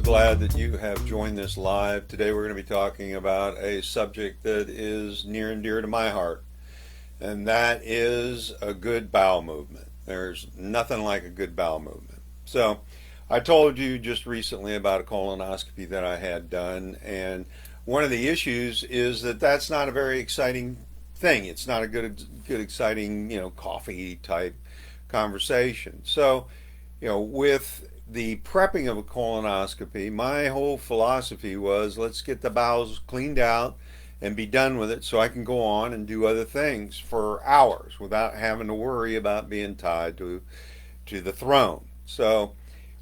glad that you have joined this live. Today we're going to be talking about a subject that is near and dear to my heart, and that is a good bowel movement. There's nothing like a good bowel movement. So, I told you just recently about a colonoscopy that I had done, and one of the issues is that that's not a very exciting thing. It's not a good exciting, coffee type conversation. So, with the prepping of a colonoscopy, my whole philosophy was let's get the bowels cleaned out and be done with it so I can go on and do other things for hours without having to worry about being tied to the throne. So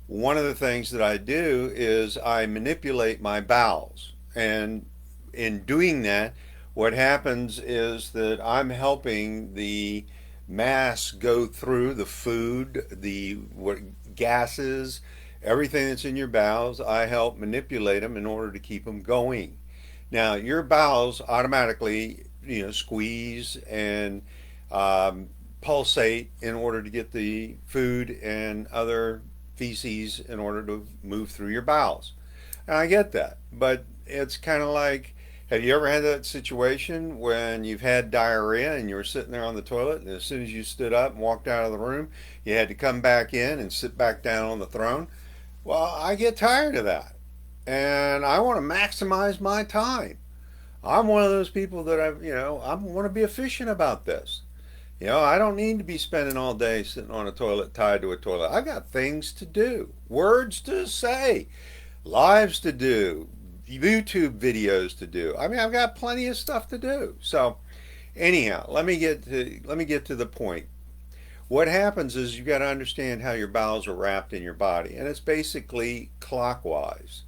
one of the things that I do is I manipulate my bowels. And in doing that, what happens is that I'm helping the mass go through the food, the gases, everything that's in your bowels. I help manipulate them in order to keep them going. Now, your bowels automatically, squeeze and pulsate in order to get the food and other feces in order to move through your bowels. And I get that, but it's kind of like, have you ever had that situation when you've had diarrhea and you were sitting there on the toilet, and as soon as you stood up and walked out of the room, you had to come back in and sit back down on the throne? Well, I get tired of that, and I want to maximize my time. I'm one of those people that I want to be efficient about this. I don't need to be spending all day sitting on a toilet tied to a toilet. I got things to do, words to say, lives to do, YouTube videos to do. I mean, I've got plenty of stuff to do. So, anyhow, let me get to the point. What happens is you got to understand how your bowels are wrapped in your body, and it's basically clockwise.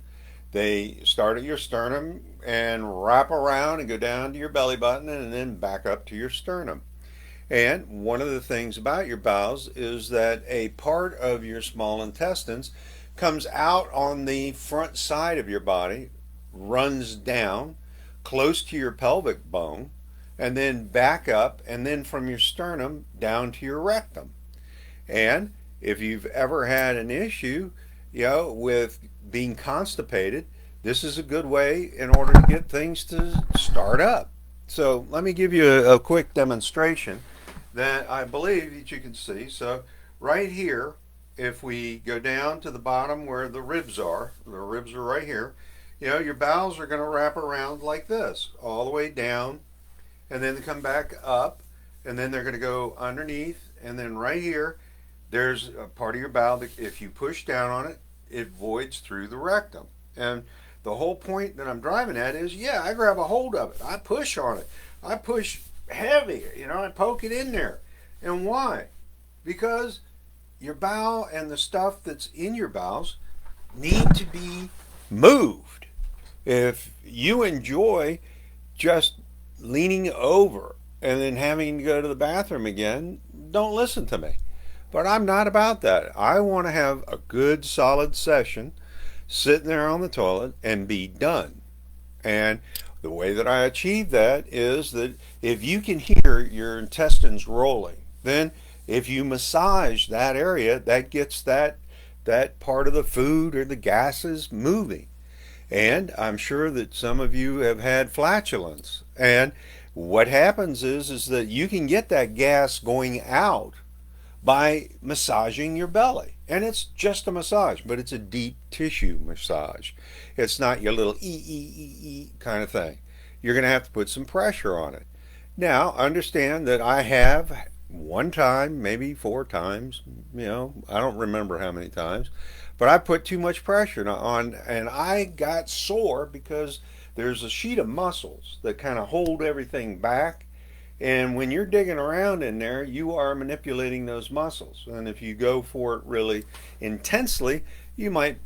They start at your sternum and wrap around and go down to your belly button and then back up to your sternum. And one of the things about your bowels is that a part of your small intestines comes out on the front side of your body, runs down close to your pelvic bone, and then back up, and then from your sternum down to your rectum. And if you've ever had an issue, with being constipated, this is a good way in order to get things to start up. So let me give you a quick demonstration that I believe that you can see. So right here, if we go down to the bottom where the ribs are right here, your bowels are going to wrap around like this, all the way down, and then they come back up, and then they're going to go underneath, and then right here, there's a part of your bowel that if you push down on it, it voids through the rectum. And the whole point that I'm driving at is, I grab a hold of it. I push on it. I push heavy, I poke it in there. And why? Because your bowel and the stuff that's in your bowels need to be moved. If you enjoy just leaning over and then having to go to the bathroom again, don't listen to me. But I'm not about that. I want to have a good solid session sitting there on the toilet and be done. And the way that I achieve that is that if you can hear your intestines rolling, then if you massage that area, that gets that part of the food or the gases moving. And I'm sure that some of you have had flatulence. And what happens is that you can get that gas going out by massaging your belly. And it's just a massage, but it's a deep tissue massage. It's not your little kind of thing. You're going to have to put some pressure on it. Now, understand that I have one time, maybe 4 times, I don't remember how many times, but I put too much pressure on, and I got sore because there's a sheet of muscles that kind of hold everything back. And when you're digging around in there, you are manipulating those muscles. And if you go for it really intensely, you might,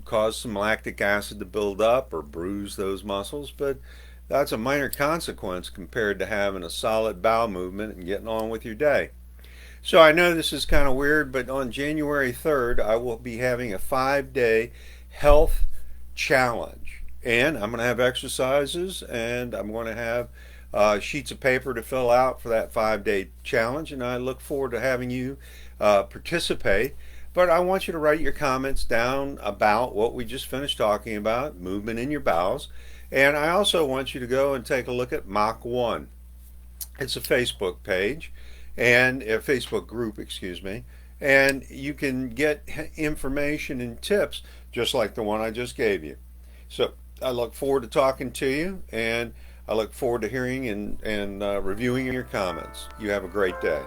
cause some lactic acid to build up or bruise those muscles. But that's a minor consequence compared to having a solid bowel movement and getting on with your day. So I know this is kind of weird, but on January 3rd, I will be having a 5-day health challenge. And I'm going to have exercises, and I'm going to have sheets of paper to fill out for that 5-day challenge. And I look forward to having you participate. But I want you to write your comments down about what we just finished talking about, movement in your bowels. And I also want you to go and take a look at Mach 1. It's a Facebook page and a Facebook group, excuse me. And you can get information and tips just like the one I just gave you. So I look forward to talking to you, and I look forward to hearing and reviewing your comments. You have a great day.